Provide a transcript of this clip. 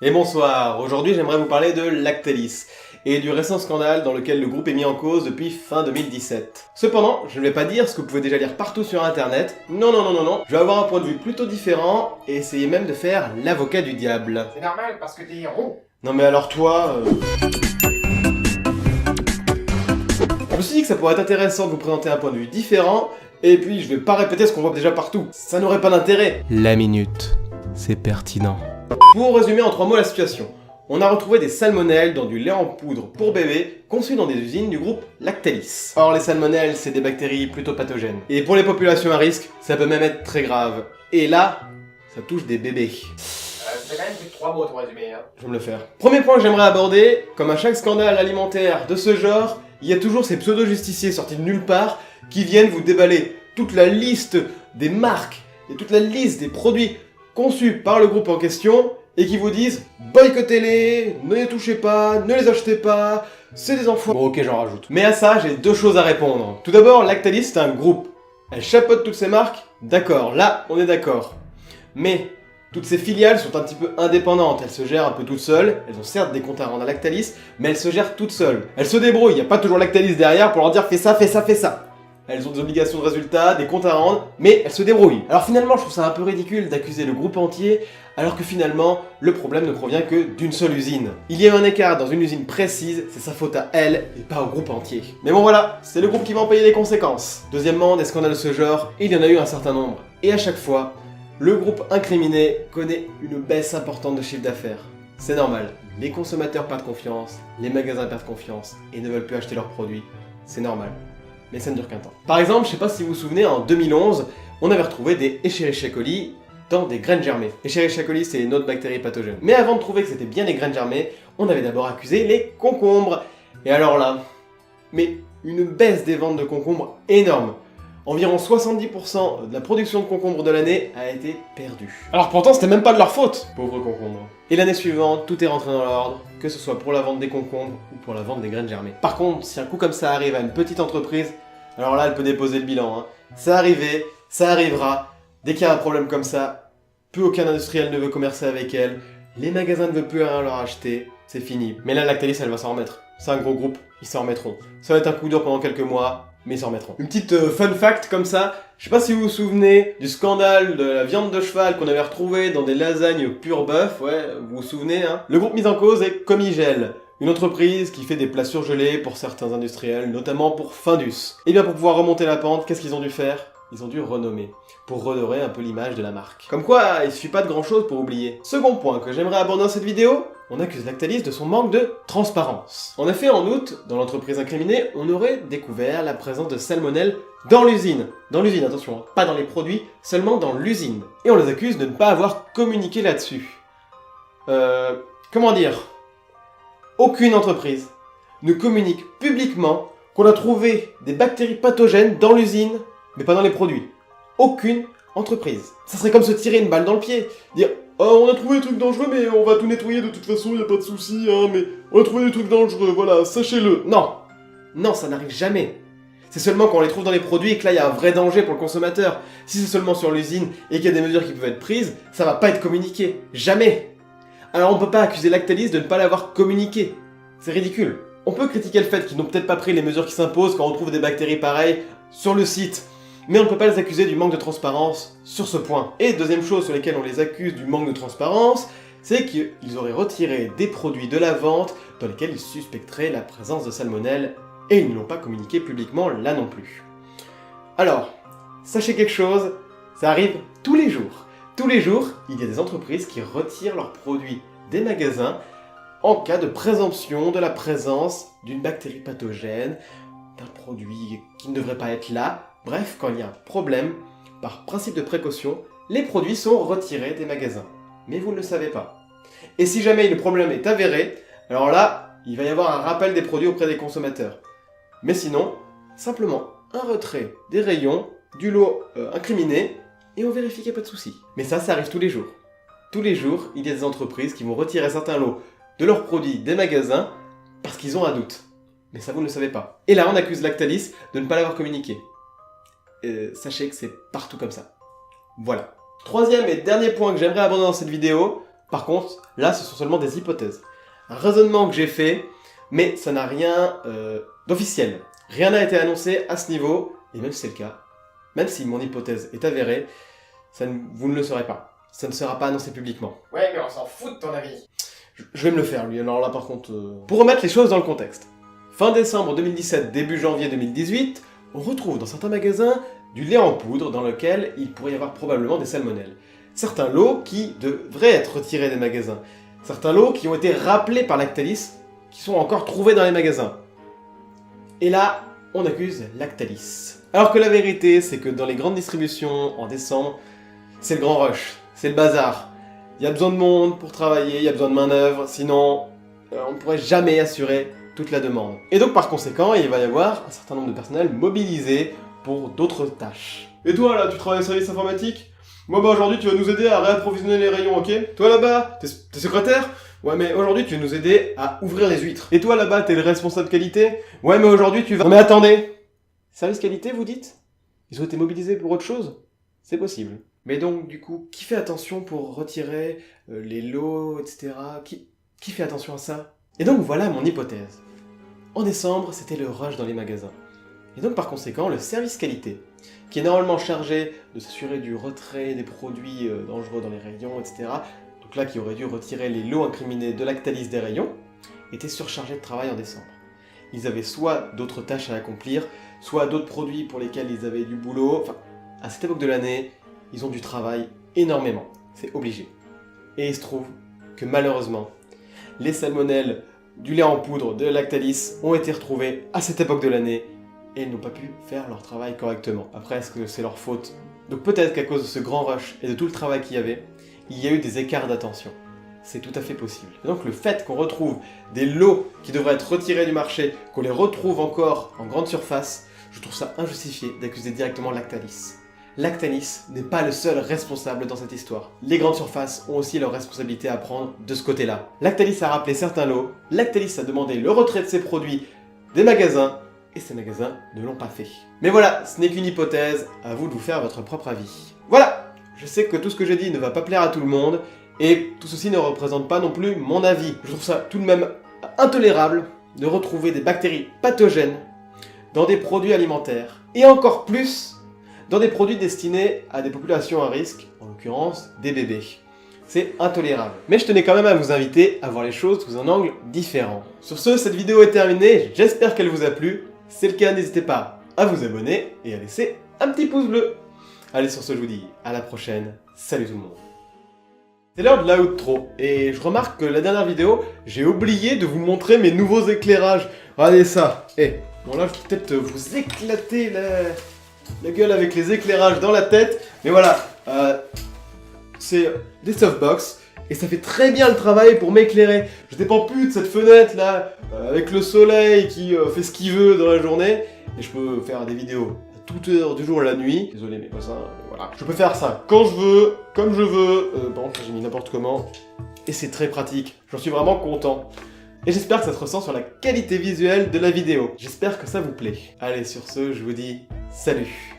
Et bonsoir, aujourd'hui j'aimerais vous parler de Lactalis et du récent scandale dans lequel le groupe est mis en cause depuis fin 2017. Cependant, je ne vais pas dire ce que vous pouvez déjà lire partout sur internet, non, je vais avoir un point de vue plutôt différent et essayer même de faire l'avocat du diable. C'est normal parce que t'es héros. Non mais alors toi... Je me suis dit que ça pourrait être intéressant de vous présenter un point de vue différent, et puis je vais pas répéter ce qu'on voit déjà partout, ça n'aurait pas d'intérêt. La minute, c'est pertinent. Pour résumer en 3 mots la situation, on a retrouvé des salmonelles dans du lait en poudre pour bébé conçu dans des usines du groupe Lactalis. Or les salmonelles, c'est des bactéries plutôt pathogènes. Et pour les populations à risque, ça peut même être très grave. Et là, ça touche des bébés. C'est quand même plus de 3 mots ton résumé, hein. Je vais me le faire. Premier point que j'aimerais aborder, comme à chaque scandale alimentaire de ce genre, il y a toujours ces pseudo-justiciers sortis de nulle part qui viennent vous déballer toute la liste des marques et toute la liste des produits conçus par le groupe en question et qui vous disent boycottez-les, ne les touchez pas, ne les achetez pas, c'est des enfants. Bon ok, j'en rajoute. Mais à ça, j'ai 2 choses à répondre. Tout d'abord, Lactalis c'est un groupe. Elle chapeaute toutes ces marques, d'accord, là on est d'accord. Mais toutes ces filiales sont un petit peu indépendantes, elles se gèrent un peu toutes seules, elles ont certes des comptes à rendre à Lactalis, mais elles se gèrent toutes seules. Elles se débrouillent, il n'y a pas toujours Lactalis derrière pour leur dire fais ça, fais ça, fais ça. Elles ont des obligations de résultat, des comptes à rendre, mais elles se débrouillent. Alors finalement, je trouve ça un peu ridicule d'accuser le groupe entier, alors que finalement, le problème ne provient que d'une seule usine. Il y a eu un écart dans une usine précise, c'est sa faute à elle, et pas au groupe entier. Mais bon voilà, c'est le groupe qui va en payer les conséquences. Deuxièmement, des scandales de ce genre, il y en a eu un certain nombre. Et à chaque fois, le groupe incriminé connaît une baisse importante de chiffre d'affaires. C'est normal, les consommateurs perdent confiance, les magasins perdent confiance, et ne veulent plus acheter leurs produits. C'est normal. Mais ça ne dure qu'un temps. Par exemple, je sais pas si vous vous souvenez, en 2011, on avait retrouvé des Escherichia coli dans des graines germées. Escherichia coli, c'est une autre bactérie pathogène. Mais avant de trouver que c'était bien les graines germées, on avait d'abord accusé les concombres. Et alors là, mais une baisse des ventes de concombres énorme. Environ 70% de la production de concombres de l'année a été perdue. Alors pourtant, c'était même pas de leur faute, pauvres concombres. Et l'année suivante, tout est rentré dans l'ordre, que ce soit pour la vente des concombres ou pour la vente des graines germées. Par contre, si un coup comme ça arrive à une petite entreprise, alors là, elle peut déposer le bilan. Hein. Ça arrivait, ça arrivera. Dès qu'il y a un problème comme ça, plus aucun industriel ne veut commercer avec elle, les magasins ne veulent plus rien leur acheter, c'est fini. Mais là, Lactalis, elle va s'en remettre. C'est un gros groupe, ils s'en remettront. Ça va être un coup dur pendant quelques mois, mais ils s'en remettront. Une petite fun fact comme ça, je sais pas si vous vous souvenez du scandale de la viande de cheval qu'on avait retrouvé dans des lasagnes pur bœuf, ouais, vous vous souvenez, hein. Le groupe mis en cause est Comigel, une entreprise qui fait des plats surgelés pour certains industriels, notamment pour Findus. Et bien pour pouvoir remonter la pente, qu'est-ce qu'ils ont dû faire ? Ils ont dû renommer, pour redorer un peu l'image de la marque. Comme quoi, il suffit pas de grand chose pour oublier. Second point que j'aimerais aborder dans cette vidéo, on accuse Lactalis de son manque de transparence. En effet, en août, dans l'entreprise incriminée, on aurait découvert la présence de salmonelles dans l'usine. Dans l'usine, attention, pas dans les produits, seulement dans l'usine. Et on les accuse de ne pas avoir communiqué là-dessus. Comment dire ? Aucune entreprise ne communique publiquement qu'on a trouvé des bactéries pathogènes dans l'usine, mais pas dans les produits. Aucune entreprise. Ça serait comme se tirer une balle dans le pied. Dire oh, on a trouvé des trucs dangereux, mais on va tout nettoyer de toute façon, y a pas de souci, hein, mais on a trouvé des trucs dangereux, voilà, sachez-le. Non, non, ça n'arrive jamais. C'est seulement quand on les trouve dans les produits et que là il y a un vrai danger pour le consommateur. Si c'est seulement sur l'usine et qu'il y a des mesures qui peuvent être prises, ça va pas être communiqué. Jamais. Alors on peut pas accuser Lactalis de ne pas l'avoir communiqué. C'est ridicule. On peut critiquer le fait qu'ils n'ont peut-être pas pris les mesures qui s'imposent quand on trouve des bactéries pareilles sur le site. Mais on ne peut pas les accuser du manque de transparence sur ce point. Et deuxième chose sur laquelle on les accuse du manque de transparence, c'est qu'ils auraient retiré des produits de la vente dans lesquels ils suspecteraient la présence de salmonelles, et ils ne l'ont pas communiqué publiquement là non plus. Alors, sachez quelque chose, ça arrive tous les jours. Tous les jours, il y a des entreprises qui retirent leurs produits des magasins en cas de présomption de la présence d'une bactérie pathogène, d'un produit qui ne devrait pas être là. Bref, quand il y a un problème, par principe de précaution, les produits sont retirés des magasins. Mais vous ne le savez pas. Et si jamais le problème est avéré, alors là, il va y avoir un rappel des produits auprès des consommateurs. Mais sinon, simplement un retrait des rayons, du lot incriminé, et on vérifie qu'il n'y a pas de souci. Mais ça arrive tous les jours. Tous les jours, il y a des entreprises qui vont retirer certains lots de leurs produits des magasins parce qu'ils ont un doute. Mais ça, vous ne le savez pas. Et là, on accuse Lactalis de ne pas l'avoir communiqué. Sachez que c'est partout comme ça. Voilà. Troisième et dernier point que j'aimerais aborder dans cette vidéo, Par contre, là, ce sont seulement des hypothèses. Un raisonnement que j'ai fait, mais ça n'a rien d'officiel. Rien n'a été annoncé à ce niveau, et même si c'est le cas, même si mon hypothèse est avérée, vous ne le saurez pas. Ça ne sera pas annoncé publiquement. Ouais, mais on s'en fout de ton avis. Je vais me le faire, lui, alors là, par contre... Pour remettre les choses dans le contexte. Fin décembre 2017, début janvier 2018, on retrouve dans certains magasins du lait en poudre dans lequel il pourrait y avoir probablement des salmonelles. Certains lots qui devraient être retirés des magasins. Certains lots qui ont été rappelés par Lactalis, qui sont encore trouvés dans les magasins. Et là, on accuse Lactalis. Alors que la vérité, c'est que dans les grandes distributions, en décembre, c'est le grand rush, c'est le bazar. Il y a besoin de monde pour travailler, il y a besoin de main-d'œuvre, sinon on ne pourrait jamais assurer toute la demande. Et donc par conséquent, il va y avoir un certain nombre de personnels mobilisés pour d'autres tâches. Et toi là, tu travailles au service informatique? Moi bah aujourd'hui tu vas nous aider à réapprovisionner les rayons, ok? Toi là-bas, t'es secrétaire? Ouais mais aujourd'hui tu vas nous aider à ouvrir les huîtres. Et toi là-bas, t'es le responsable qualité? Ouais mais aujourd'hui tu vas... Non mais attendez! Service qualité vous dites? Ils ont été mobilisés pour autre chose? C'est possible. Mais donc du coup, qui fait attention pour retirer les lots, etc. Qui fait attention à ça? Et donc voilà mon hypothèse. En décembre, c'était le rush dans les magasins. Et donc par conséquent, le service qualité, qui est normalement chargé de s'assurer du retrait des produits dangereux dans les rayons, etc., donc là qui aurait dû retirer les lots incriminés de Lactalis des rayons, était surchargé de travail en décembre. Ils avaient soit d'autres tâches à accomplir, soit d'autres produits pour lesquels ils avaient du boulot. Enfin, à cette époque de l'année, ils ont du travail énormément. C'est obligé. Et il se trouve que malheureusement, les salmonelles du lait en poudre de Lactalis ont été retrouvés à cette époque de l'année et ils n'ont pas pu faire leur travail correctement. Après, est-ce que c'est leur faute? Donc peut-être qu'à cause de ce grand rush et de tout le travail qu'il y avait, il y a eu des écarts d'attention. C'est tout à fait possible. Et donc le fait qu'on retrouve des lots qui devraient être retirés du marché, qu'on les retrouve encore en grande surface, je trouve ça injustifié d'accuser directement Lactalis. Lactalis n'est pas le seul responsable dans cette histoire. Les grandes surfaces ont aussi leur responsabilité à prendre de ce côté-là. Lactalis a rappelé certains lots, Lactalis a demandé le retrait de ses produits des magasins, et ces magasins ne l'ont pas fait. Mais voilà, ce n'est qu'une hypothèse, à vous de vous faire votre propre avis. Voilà, je sais que tout ce que j'ai dit ne va pas plaire à tout le monde, et tout ceci ne représente pas non plus mon avis. Je trouve ça tout de même intolérable de retrouver des bactéries pathogènes dans des produits alimentaires, et encore plus dans des produits destinés à des populations à risque, en l'occurrence des bébés. C'est intolérable. Mais je tenais quand même à vous inviter à voir les choses sous un angle différent. Sur ce, cette vidéo est terminée, j'espère qu'elle vous a plu. Si c'est le cas, n'hésitez pas à vous abonner et à laisser un petit pouce bleu. Allez, sur ce, je vous dis à la prochaine. Salut tout le monde. C'est l'heure de l'outro, et je remarque que la dernière vidéo, j'ai oublié de vous montrer mes nouveaux éclairages. Regardez ça. Bon là, je vais peut-être vous éclater la gueule avec les éclairages dans la tête, mais voilà, c'est des softbox, et ça fait très bien le travail pour m'éclairer. Je dépends plus de cette fenêtre là, avec le soleil qui fait ce qu'il veut dans la journée, et je peux faire des vidéos à toute heure du jour et la nuit. Désolé mais pas ça, voilà. Je peux faire ça quand je veux, comme je veux, bon j'ai mis n'importe comment, et c'est très pratique, j'en suis vraiment content. Et j'espère que ça se ressent sur la qualité visuelle de la vidéo. J'espère que ça vous plaît. Allez, sur ce, je vous dis salut.